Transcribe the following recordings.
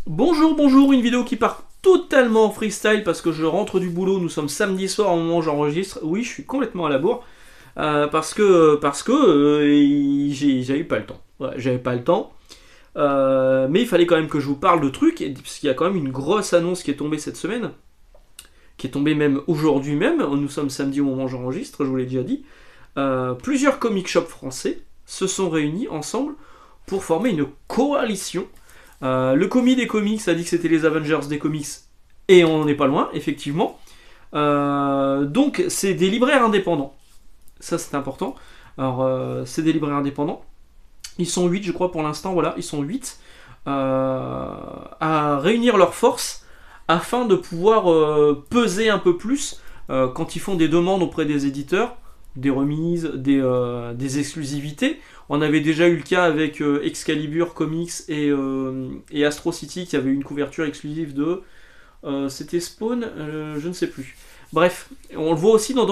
Bonjour, bonjour, une vidéo qui part totalement en freestyle parce que je rentre du boulot, nous sommes samedi soir au moment où j'enregistre. Oui, je suis complètement à la bourre parce que j'avais pas le temps. Ouais, j'avais pas le temps. Mais il fallait quand même que je vous parle de trucs, parce qu'il y a quand même une grosse annonce qui est tombée cette semaine, qui est tombée même aujourd'hui même. Nous sommes samedi au moment où j'enregistre, je vous l'ai déjà dit. Plusieurs comic shops français se sont réunis ensemble pour former une coalition. Le commis des comics a dit que c'était les Avengers des comics, et on n'en est pas loin, effectivement. Donc, c'est des libraires indépendants. Ça, c'est important. Alors, c'est des libraires indépendants. Ils sont 8, je crois, pour l'instant. Voilà, ils sont 8 à réunir leurs forces afin de pouvoir peser un peu plus quand ils font des demandes auprès des éditeurs, des remises, des exclusivités. On avait déjà eu le cas avec Excalibur Comics et Astro City qui avait une couverture exclusive de. C'était Spawn, je ne sais plus. Bref, on le voit aussi dans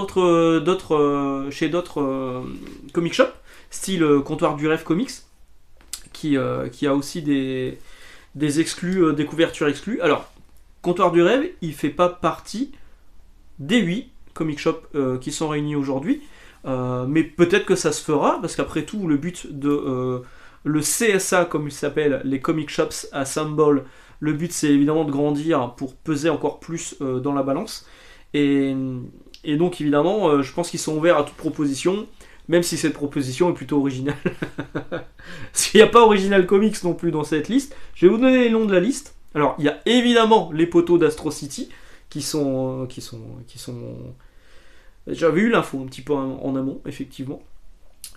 chez d'autres comic shops, style Comptoir du Rêve Comics, qui a aussi des exclus, des couvertures exclues. Alors, Comptoir du Rêve, il fait pas partie des 8 comic shops qui sont réunis aujourd'hui. Mais peut-être que ça se fera, parce qu'après tout, le but de le CSA, comme il s'appelle, les Comic Shops Assemble, le but c'est évidemment de grandir pour peser encore plus dans la balance. Et, et donc évidemment, je pense qu'ils sont ouverts à toute proposition, même si cette proposition est plutôt originale. Parce qu'il n'y a pas Original Comics non plus dans cette liste. Je vais vous donner les noms de la liste. Alors, il y a évidemment les poteaux d'Astro City, qui sont j'avais eu l'info un petit peu en amont, effectivement.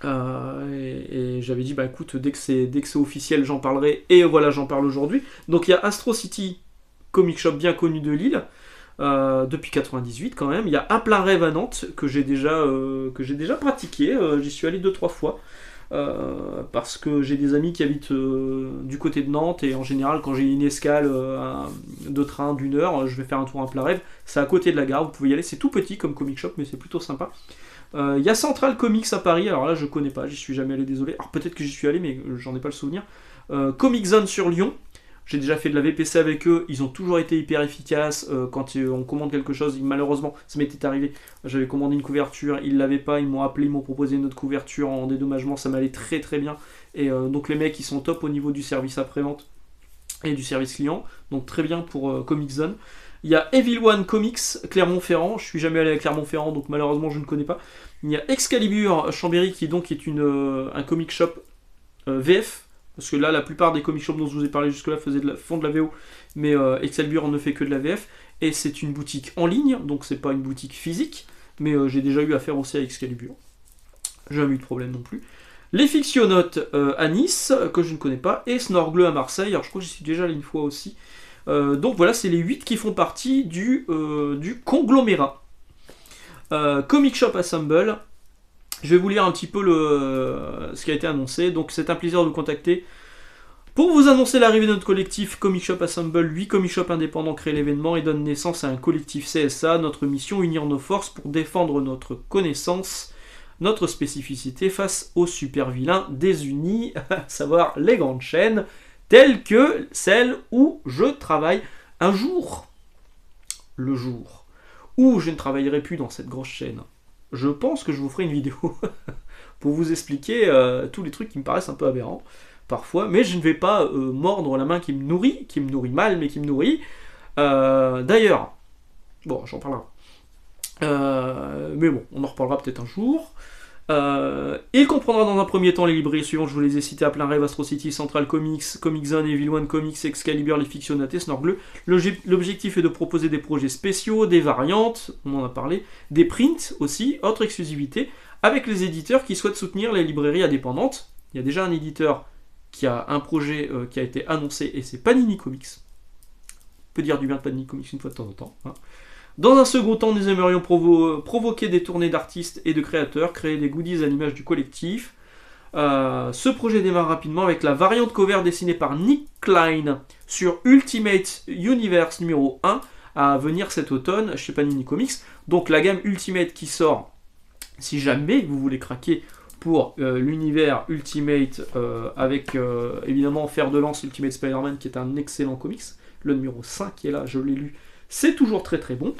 Et j'avais dit, bah écoute, dès que c'est officiel, j'en parlerai. Et voilà, j'en parle aujourd'hui. Donc il y a Astro City, comic shop bien connu de Lille, depuis 98 quand même. Il y a À plein rêve à Nantes, que j'ai déjà pratiqué. J'y suis allé 2-3 fois. Parce que j'ai des amis qui habitent du côté de Nantes, et en général quand j'ai une escale de train d'1 heure, je vais faire un tour à plein rêve. C'est à côté de la gare, vous pouvez y aller, c'est tout petit comme comic shop mais c'est plutôt sympa. Il y a Central Comics à Paris, alors là je connais pas, j'y suis jamais allé, désolé. Alors peut-être que j'y suis allé mais j'en ai pas le souvenir. Comic Zone sur Lyon, j'ai déjà fait de la VPC avec eux, ils ont toujours été hyper efficaces. Quand on commande quelque chose, malheureusement, ça m'était arrivé, j'avais commandé une couverture, ils l'avaient pas, ils m'ont appelé, ils m'ont proposé une autre couverture en dédommagement, ça m'allait très très bien. Et donc les mecs, ils sont top au niveau du service après-vente et du service client, donc très bien pour Comic Zone. Il y a Evil One Comics, Clermont-Ferrand, je suis jamais allé à Clermont-Ferrand, donc malheureusement je ne connais pas. Il y a Excalibur Chambéry, qui donc est un comic shop VF, parce que là, la plupart des comic shops dont je vous ai parlé jusque-là font de la VO, mais Excalibur ne fait que de la VF, et c'est une boutique en ligne, donc c'est pas une boutique physique, mais j'ai déjà eu affaire aussi à Excalibur. J'ai jamais eu de problème non plus. Les Fictionautes à Nice, que je ne connais pas, et Snorgle à Marseille, alors je crois que j'y suis déjà allé une fois aussi. Donc voilà, c'est les 8 qui font partie du conglomérat. Comic Shop Assemble. Je vais vous lire un petit peu ce qui a été annoncé. Donc c'est un plaisir de vous contacter pour vous annoncer l'arrivée de notre collectif Comic Shop Assemble. 8 comic shops indépendants créent l'événement et donnent naissance à un collectif CSA. Notre mission, unir nos forces pour défendre notre connaissance, notre spécificité face aux super vilains désunis, à savoir les grandes chaînes, telles que celle où je travaille. Un jour, le jour où je ne travaillerai plus dans cette grosse chaîne, je pense que je vous ferai une vidéo pour vous expliquer tous les trucs qui me paraissent un peu aberrants parfois, mais je ne vais pas mordre la main qui me nourrit mal, mais qui me nourrit. D'ailleurs, bon, j'en parlerai. Mais bon, on en reparlera peut-être un jour. Il comprendra dans un premier temps les librairies suivantes, je vous les ai citées: À plein rêve, Astro City, Central Comics, Comic Zone, Evil One Comics, Excalibur, les Fictionatés, Snorgle. L'objectif est de proposer des projets spéciaux, des variantes, on en a parlé, des prints aussi, autres exclusivités, avec les éditeurs qui souhaitent soutenir les librairies indépendantes. Il y a déjà un éditeur qui a un projet qui a été annoncé, et c'est Panini Comics. On peut dire du bien de Panini Comics une fois de temps en temps, hein. Dans un second temps, nous aimerions provoquer des tournées d'artistes et de créateurs, créer des goodies à l'image du collectif. Ce projet démarre rapidement avec la variante cover dessinée par Nick Klein sur Ultimate Universe numéro 1 à venir cet automne chez Panini Comics. Donc la gamme Ultimate qui sort, si jamais vous voulez craquer pour l'univers Ultimate avec évidemment fer de lance Ultimate Spider-Man qui est un excellent comics. Le numéro 5 qui est là, je l'ai lu, c'est toujours très très bon.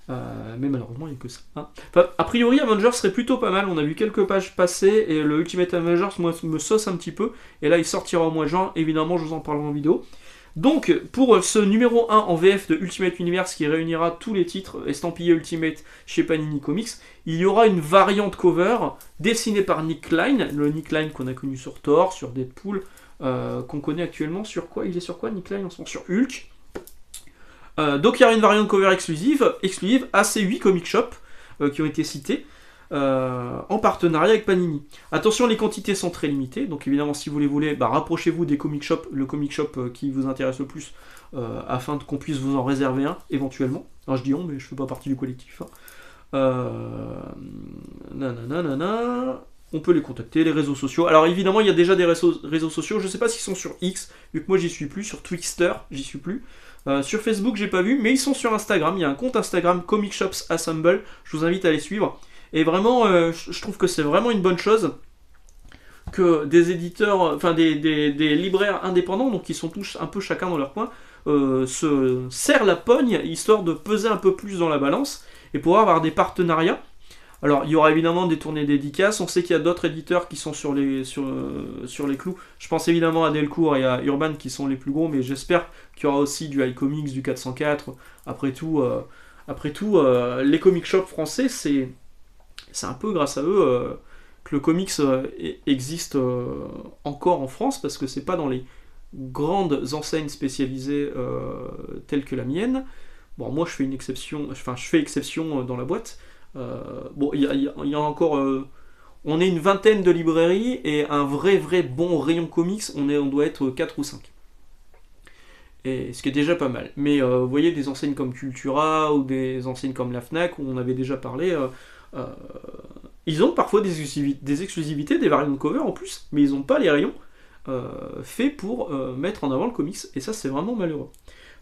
Mais malheureusement il n'y a que ça. Hein. Enfin, a priori Avengers serait plutôt pas mal, on a vu quelques pages passer et le Ultimate Avengers moi, me sauce un petit peu. Et là il sortira au mois de juin, évidemment je vous en parlerai en vidéo. Donc pour ce numéro 1 en VF de Ultimate Universe qui réunira tous les titres estampillés Ultimate chez Panini Comics, il y aura une variante cover dessinée par Nick Klein, le Nick Klein qu'on a connu sur Thor, sur Deadpool, qu'on connaît actuellement sur quoi? Il est sur quoi Nick Klein en ce moment? Sur Hulk. Donc il y aura une variante cover exclusive à ces 8 comic shops qui ont été cités en partenariat avec Panini. Attention, les quantités sont très limitées, donc évidemment si vous les voulez, rapprochez-vous des comic shops, le comic shop qui vous intéresse le plus, afin qu'on puisse vous en réserver un éventuellement. Alors je dis on, mais je fais pas partie du collectif. On peut les contacter, les réseaux sociaux. Alors évidemment il y a déjà des réseaux sociaux, je sais pas s'ils sont sur X, vu que moi j'y suis plus, sur Twixter j'y suis plus. Sur Facebook, j'ai pas vu, mais ils sont sur Instagram. Il y a un compte Instagram Comic Shops Assemble. Je vous invite à les suivre. Et vraiment, je trouve que c'est vraiment une bonne chose que des éditeurs, enfin des libraires indépendants, donc qui sont tous un peu chacun dans leur coin, se serrent la pogne histoire de peser un peu plus dans la balance et pouvoir avoir des partenariats. Alors, il y aura évidemment des tournées dédicaces. On sait qu'il y a d'autres éditeurs qui sont sur les clous. Je pense évidemment à Delcourt et à Urban qui sont les plus gros, mais j'espère qu'il y aura aussi du iComics, du 404. Après tout, les comic shops français, c'est un peu grâce à eux que le comics existe encore en France, parce que c'est pas dans les grandes enseignes spécialisées telles que la mienne. Bon, moi je fais exception dans la boîte. Bon, il y a encore. On est une vingtaine de librairies et un vrai bon rayon comics, on doit être 4 ou 5. Et ce qui est déjà pas mal. Mais vous voyez, des enseignes comme Cultura ou des enseignes comme la Fnac, où on avait déjà parlé, ils ont parfois des exclusivités, des variantes cover en plus, mais ils n'ont pas les rayons faits pour mettre en avant le comics. Et ça, c'est vraiment malheureux.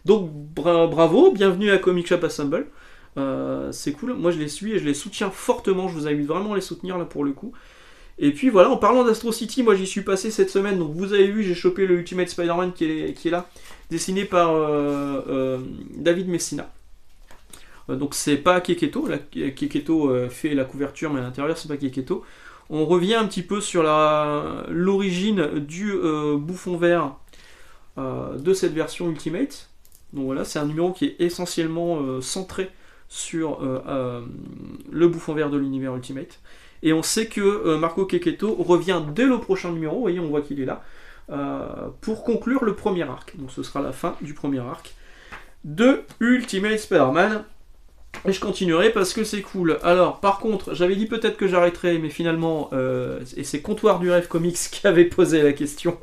Donc bravo, bienvenue à Comic Shop Assemble. C'est cool, moi je les suis et je les soutiens fortement, je vous invite vraiment à les soutenir là pour le coup. Et puis voilà, en parlant d'Astro City, moi j'y suis passé cette semaine, donc vous avez vu, j'ai chopé le Ultimate Spider-Man qui est là, dessiné par David Messina. Donc c'est pas Keketo, là, Keketo fait la couverture, mais à l'intérieur c'est pas Keketo. On revient un petit peu sur l'origine du bouffon vert de cette version Ultimate. Donc voilà, c'est un numéro qui est essentiellement centré sur le bouffon vert de l'univers Ultimate. Et on sait que Marco Keketo revient dès le prochain numéro, vous voyez, on voit qu'il est là, pour conclure le premier arc. Donc ce sera la fin du premier arc de Ultimate Spider-Man. Et je continuerai parce que c'est cool. Alors, par contre, j'avais dit peut-être que j'arrêterais, mais finalement, et c'est Comptoir du Rêve Comics qui avait posé la question.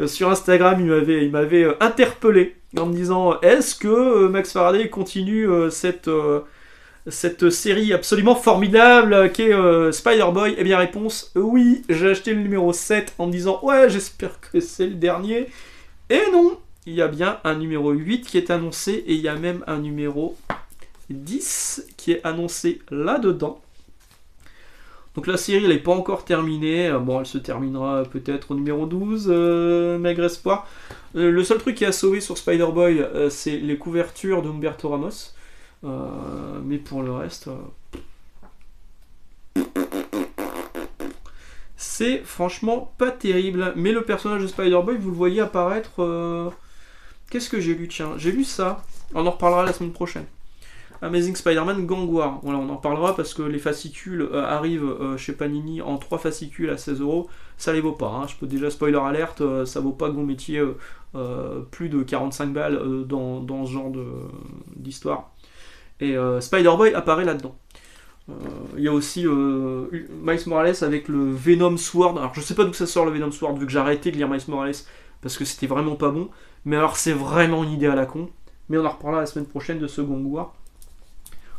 Sur Instagram, il m'avait interpellé en me disant: est-ce que Max Faraday continue cette série absolument formidable qu'est Spider-Boy? Eh bien, réponse oui. J'ai acheté le numéro 7 en me disant: ouais, j'espère que c'est le dernier. Et non, il y a bien un numéro 8 qui est annoncé, et il y a même un numéro 10 qui est annoncé là-dedans. Donc la série, elle n'est pas encore terminée. Bon, elle se terminera peut-être au numéro 12, maigre espoir. Le seul truc qui a sauvé sur Spider-Boy, c'est les couvertures de Humberto Ramos. Mais pour le reste, c'est franchement pas terrible. Mais le personnage de Spider-Boy, vous le voyez apparaître... Qu'est-ce que j'ai lu? Tiens, j'ai lu ça. On en reparlera la semaine prochaine. Amazing Spider-Man Gang War. Voilà, on en parlera parce que les fascicules arrivent chez Panini en 3 fascicules à 16€. Ça les vaut pas. Hein. Je peux déjà spoiler alerte, ça vaut pas de bon métier plus de 45 balles dans ce genre d'histoire. Et Spider-Boy apparaît là-dedans. Il y a aussi Miles Morales avec le Venom Sword. Alors je sais pas d'où ça sort le Venom Sword, vu que j'ai arrêté de lire Miles Morales parce que c'était vraiment pas bon. Mais alors c'est vraiment une idée à la con. Mais on en reparlera la semaine prochaine de ce Gang War.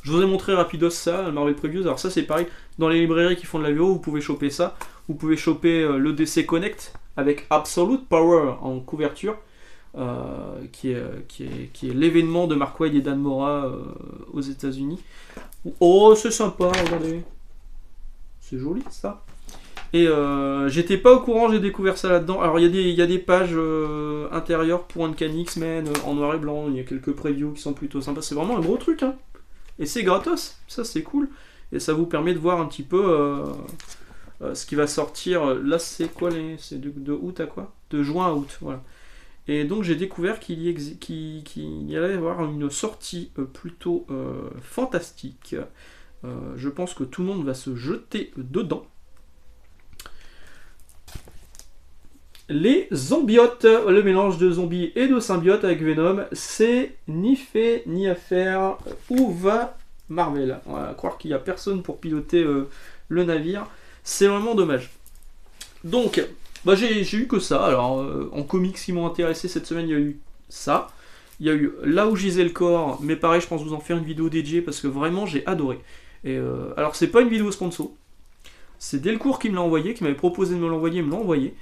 Je vous ai montré rapidos ça, le Marvel Previews. Alors ça c'est pareil, dans les librairies qui font de la VO, vous pouvez choper ça. Vous pouvez choper le DC Connect avec Absolute Power en couverture, qui est l'événement de Mark Waid et Dan Mora aux États-Unis. Oh, c'est sympa, regardez. C'est joli ça. Et j'étais pas au courant, j'ai découvert ça là-dedans. Alors il y a des pages intérieures pour Uncanny X-Men en noir et blanc, il y a quelques previews qui sont plutôt sympas. C'est vraiment un gros truc, hein. Et c'est gratos, ça c'est cool. Et ça vous permet de voir un petit peu ce qui va sortir. Là c'est quoi c'est de août à quoi? De juin à août, voilà. Et donc j'ai découvert qu'il y allait y avoir une sortie plutôt fantastique. Je pense que tout le monde va se jeter dedans. Les zombiotes, le mélange de zombies et de symbiotes avec Venom, c'est ni fait ni à faire. Où va Marvel? On va croire qu'il n'y a personne pour piloter le navire. C'est vraiment dommage. Donc, bah j'ai eu que ça. Alors, en comics qui m'ont intéressé cette semaine, il y a eu ça. Il y a eu Là où gisait le corps, mais pareil, je pense vous en faire une vidéo dédiée parce que vraiment j'ai adoré. Et alors, c'est pas une vidéo sponsor. C'est Delcourt qui me l'a envoyé, qui m'avait proposé de me l'envoyer, il me l'a envoyé.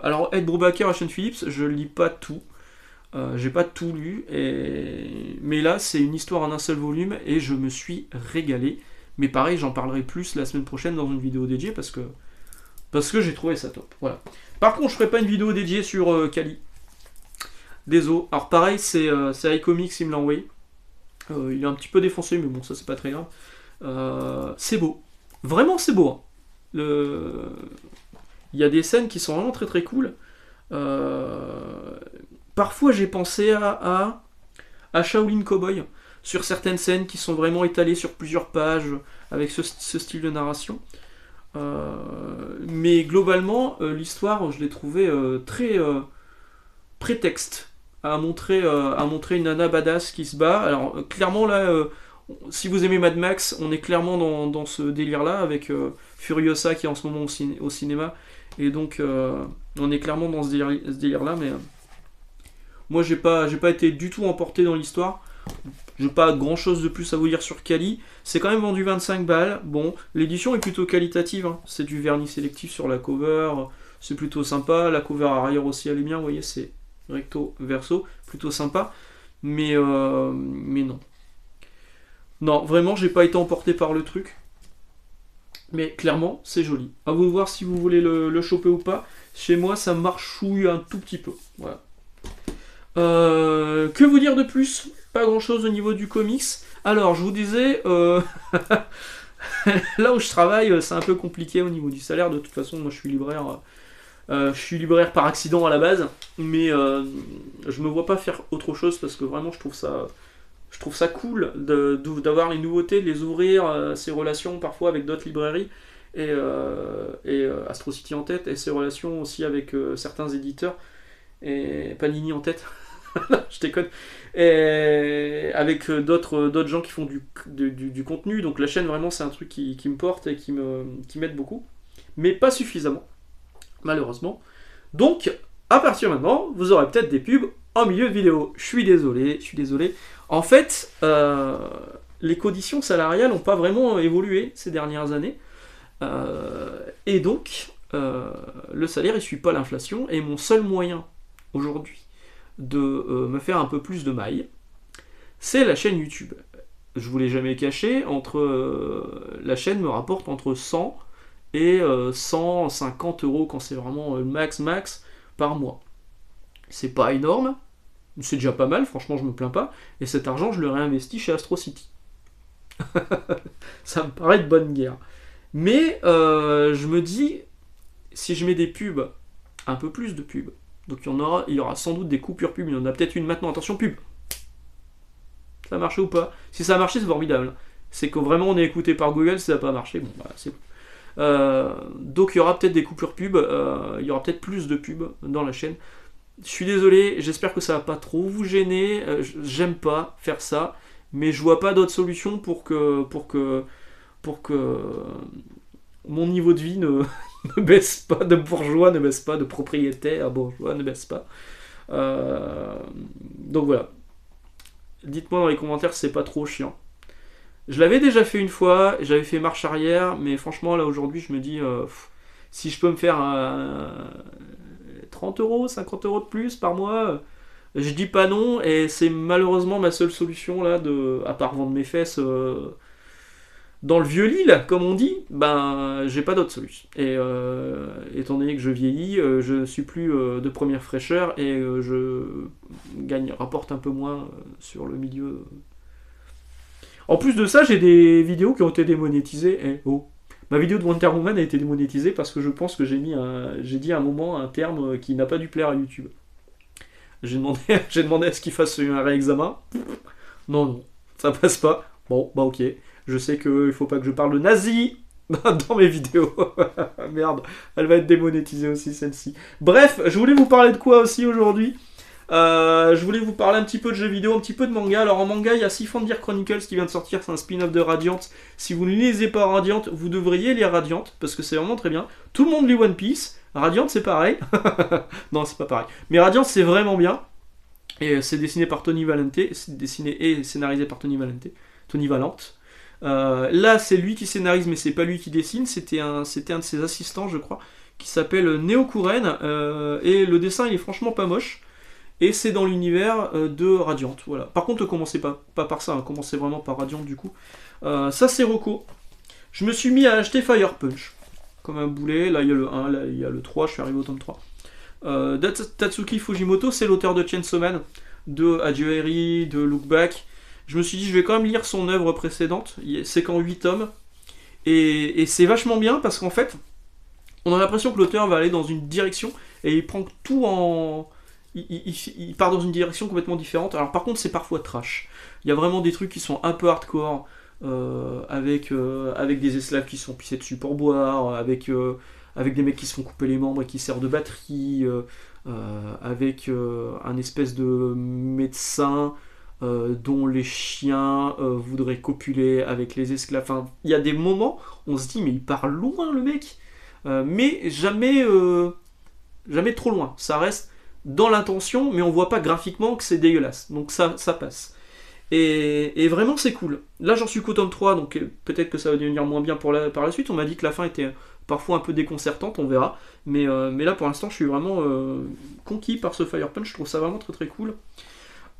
Alors Ed Brubaker et Sean Phillips, je lis pas tout, j'ai pas tout lu, mais là c'est une histoire en un seul volume et je me suis régalé. Mais pareil, j'en parlerai plus la semaine prochaine dans une vidéo dédiée parce que j'ai trouvé ça top. Voilà. Par contre, je ferai pas une vidéo dédiée sur Kali. Désolé. Alors pareil, c'est iComics, il me l'a envoyé. Il est un petit peu défoncé, mais bon, ça c'est pas très grave. C'est beau, vraiment c'est beau. Hein. Il y a des scènes qui sont vraiment très très cool. Parfois j'ai pensé à Shaolin Cowboy sur certaines scènes qui sont vraiment étalées sur plusieurs pages avec ce style de narration. Mais globalement, l'histoire, je l'ai trouvée très prétexte à montrer une nana badass qui se bat. Alors clairement là, si vous aimez Mad Max, on est clairement dans ce délire-là avec Furiosa qui est en ce moment au cinéma, et donc on est clairement dans ce délire-là. Mais moi, j'ai pas été du tout emporté dans l'histoire. J'ai pas grand-chose de plus à vous dire sur Kali. C'est quand même vendu 25 balles. Bon, l'édition est plutôt qualitative. Hein. C'est du vernis sélectif sur la cover. C'est plutôt sympa. La cover arrière aussi, elle est bien. Vous voyez, c'est recto verso, plutôt sympa. Mais non. Non, vraiment, j'ai pas été emporté par le truc. Mais clairement, c'est joli. À vous de voir si vous voulez le choper ou pas. Chez moi, ça marchouille un tout petit peu. Voilà. Que vous dire de plus? Pas grand chose au niveau du comics. Alors, je vous disais, là où je travaille, c'est un peu compliqué au niveau du salaire. De toute façon, moi je suis libraire. Je suis libraire par accident à la base. Mais je me vois pas faire autre chose parce que vraiment, je trouve ça cool d'avoir les nouveautés, de les ouvrir, ces relations parfois avec d'autres librairies. Et Astro City en tête. Et ces relations aussi avec certains éditeurs. Et Panini en tête. Je déconne. Et avec d'autres gens qui font du contenu. Donc la chaîne, vraiment, c'est un truc qui me porte et qui m'aide beaucoup. Mais pas suffisamment, malheureusement. Donc, à partir de maintenant, vous aurez peut-être des pubs en milieu de vidéo. Je suis désolé. En fait, les conditions salariales n'ont pas vraiment évolué ces dernières années. Et donc, le salaire, il ne suit pas l'inflation. Et mon seul moyen, aujourd'hui, de me faire un peu plus de mailles, c'est la chaîne YouTube. Je vous l'ai jamais caché, la chaîne me rapporte entre 100 et 150 euros quand c'est vraiment le max par mois. C'est pas énorme, c'est déjà pas mal, franchement je me plains pas, et cet argent je le réinvestis chez Astro City. Ça me paraît de bonne guerre. Mais je me dis, si je mets des pubs, un peu plus de pubs, donc il y aura sans doute des coupures pub, il y en a peut-être une maintenant, attention pub. Ça a marché ou pas? Si ça a marché, c'est formidable. C'est que vraiment on est écouté par Google, si ça n'a pas marché, bon voilà, c'est donc il y aura peut-être des coupures pub, il y aura peut-être plus de pubs dans la chaîne. Je suis désolé, j'espère que ça va pas trop vous gêner, j'aime pas faire ça, mais je vois pas d'autre solution pour que mon niveau de vie ne baisse pas, de bourgeois ne baisse pas, de propriétaire bourgeois ne baisse pas. Donc voilà. Dites-moi dans les commentaires si c'est pas trop chiant. Je l'avais déjà fait une fois, j'avais fait marche arrière, mais franchement là aujourd'hui je me dis si je peux me faire 30 euros, 50 euros de plus par mois, je dis pas non, et c'est malheureusement ma seule solution là, à part vendre mes fesses Dans le vieux Lille, comme on dit, ben j'ai pas d'autre solution. Et étant donné que je vieillis, je suis plus de première fraîcheur et je rapporte un peu moins sur le milieu. En plus de ça, j'ai des vidéos qui ont été démonétisées. Et oh, ma vidéo de Wonder Woman a été démonétisée parce que je pense que j'ai dit à un moment un terme qui n'a pas dû plaire à YouTube. J'ai demandé, j'ai demandé à ce qu'il fasse un réexamen. Non, non, ça passe pas. Bon, bah ok. Je sais qu'il faut pas que je parle de nazi dans mes vidéos. Merde, elle va être démonétisée aussi celle-ci. Bref, je voulais vous parler de quoi aussi aujourd'hui. Je voulais vous parler un petit peu de jeux vidéo, un petit peu de manga. Alors en manga, il y a Sifandir Chronicles qui vient de sortir, c'est un spin-off de Radiant. Si vous ne lisez pas Radiant, vous devriez lire Radiant, parce que c'est vraiment très bien. Tout le monde lit One Piece, Radiant c'est pareil. Non, c'est pas pareil. Mais Radiant c'est vraiment bien. Et c'est dessiné par Tony Valente, c'est dessiné et scénarisé par Tony Valente. Tony Valente. Là, c'est lui qui scénarise, mais c'est pas lui qui dessine. C'était un de ses assistants, je crois, qui s'appelle Neo Kuren. Et le dessin, il est franchement pas moche. Et c'est dans l'univers de Radiant. Voilà. Par contre, commencez pas par ça, hein, commencez vraiment par Radiant du coup. Ça, c'est Rocco. Je me suis mis à acheter Fire Punch. Comme un boulet. Là, il y a le 1, là, il y a le 3. Je suis arrivé au tome 3. Tatsuki Fujimoto, c'est l'auteur de Chainsaw Man, de Adieu Eri, de Look Back. Je me suis dit, je vais quand même lire son œuvre précédente. C'est qu'en 8 tomes. Et c'est vachement bien parce qu'en fait, on a l'impression que l'auteur va aller dans une direction et il prend tout en. Il part dans une direction complètement différente. Alors, par contre, c'est parfois trash. Il y a vraiment des trucs qui sont un peu hardcore, avec des esclaves qui sont pissés dessus pour boire, avec des mecs qui se font couper les membres et qui servent de batterie, avec un espèce de médecin dont les chiens voudraient copuler avec les esclaves. Enfin, il y a des moments où on se dit mais il part loin le mec, mais jamais trop loin. Ça reste dans l'intention, mais on voit pas graphiquement que c'est dégueulasse. Donc ça passe. Et vraiment c'est cool. Là j'en suis qu'au tome 3, donc peut-être que ça va devenir moins bien par la suite. On m'a dit que la fin était parfois un peu déconcertante, on verra. Mais là pour l'instant je suis vraiment conquis par ce Fire Punch, je trouve ça vraiment très très cool.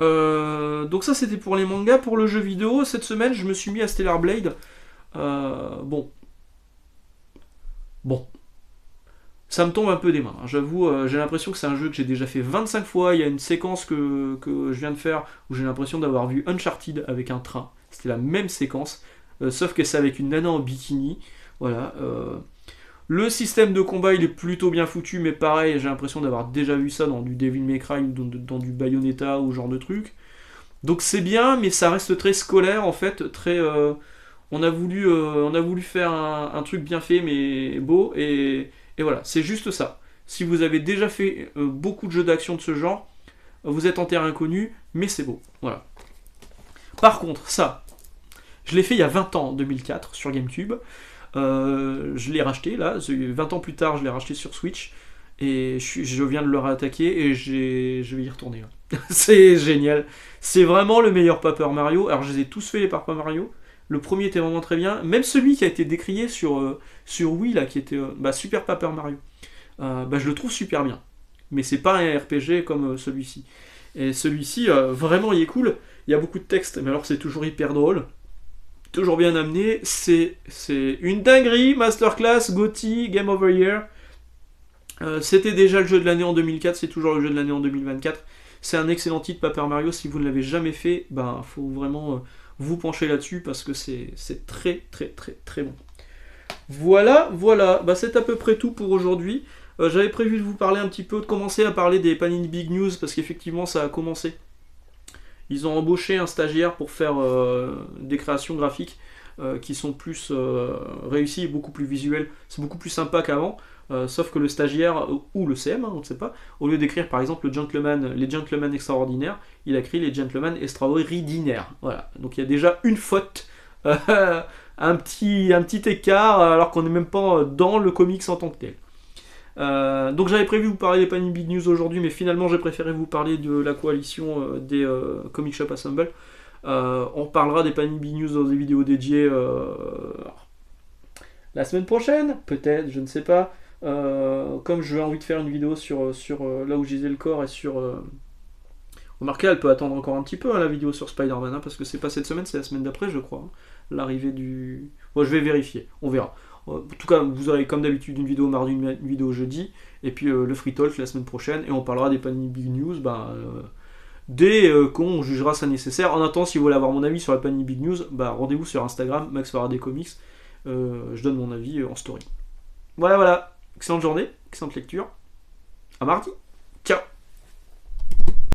Donc ça c'était pour les mangas. Pour le jeu vidéo, cette semaine je me suis mis à Stellar Blade. Bon. Ça me tombe un peu des mains, hein. J'avoue, j'ai l'impression que c'est un jeu que j'ai déjà fait 25 fois. Il y a une séquence que je viens de faire où j'ai l'impression d'avoir vu Uncharted avec un train. C'était la même séquence, sauf que c'est avec une nana en bikini. Voilà. Le système de combat il est plutôt bien foutu, mais pareil, j'ai l'impression d'avoir déjà vu ça dans du Devil May Cry ou dans du Bayonetta ou ce genre de truc. Donc c'est bien, mais ça reste très scolaire en fait, très. On a voulu faire un truc bien fait mais beau et voilà, c'est juste ça. Si vous avez déjà fait beaucoup de jeux d'action de ce genre, vous êtes en terrain inconnu, mais c'est beau. Voilà. Par contre, ça, je l'ai fait il y a 20 ans, en 2004, sur GameCube. Je l'ai racheté, là. 20 ans plus tard, je l'ai racheté sur Switch. Et je viens de le réattaquer et je vais y retourner. Là. C'est génial. C'est vraiment le meilleur Paper Mario. Alors, je les ai tous fait, les Paper Mario. Le premier était vraiment très bien. Même celui qui a été décrié sur Wii, là, qui était Super Paper Mario. Je le trouve super bien. Mais c'est pas un RPG comme celui-ci. Et celui-ci, vraiment, il est cool. Il y a beaucoup de texte, mais alors c'est toujours hyper drôle. Toujours bien amené. C'est une dinguerie. Masterclass, GOTY, Game of the Year. C'était déjà le jeu de l'année en 2004. C'est toujours le jeu de l'année en 2024. C'est un excellent titre, Paper Mario. Si vous ne l'avez jamais fait, faut vraiment... vous penchez là-dessus parce que c'est très très très très bon. Voilà, c'est à peu près tout pour aujourd'hui. J'avais prévu de vous parler un petit peu, de commencer à parler des Panini Big News parce qu'effectivement ça a commencé. Ils ont embauché un stagiaire pour faire des créations graphiques qui sont plus réussies et beaucoup plus visuelles. C'est beaucoup plus sympa qu'avant. Sauf que le stagiaire, ou le CM, on ne sait pas, au lieu d'écrire par exemple les gentlemen extraordinaires, il a écrit les gentlemen extraordinaires. Voilà. Donc il y a déjà une faute, un petit écart, alors qu'on n'est même pas dans le comics en tant que tel. Donc j'avais prévu de vous parler des Panini Big News aujourd'hui, mais finalement j'ai préféré vous parler de la coalition des Comic Shop Assemble. On parlera des Panini Big News dans des vidéos dédiées la semaine prochaine, peut-être, je ne sais pas. Comme j'ai envie de faire une vidéo sur là où gisait le corps et sur... Remarquez, elle peut attendre encore un petit peu, hein, la vidéo sur Spider-Man, hein, parce que c'est pas cette semaine, c'est la semaine d'après, je crois. Hein, l'arrivée du... Moi, je vais vérifier, on verra. En tout cas, vous aurez comme d'habitude une vidéo mardi, une vidéo jeudi, et puis le Free Talk la semaine prochaine, et on parlera des Panini Big News dès qu'on jugera ça nécessaire. En attendant, si vous voulez avoir mon avis sur la Panini Big News, rendez-vous sur Instagram, Max Faraday Comics. Je donne mon avis en story. Voilà, excellente journée, excellente lecture. À mardi. Ciao.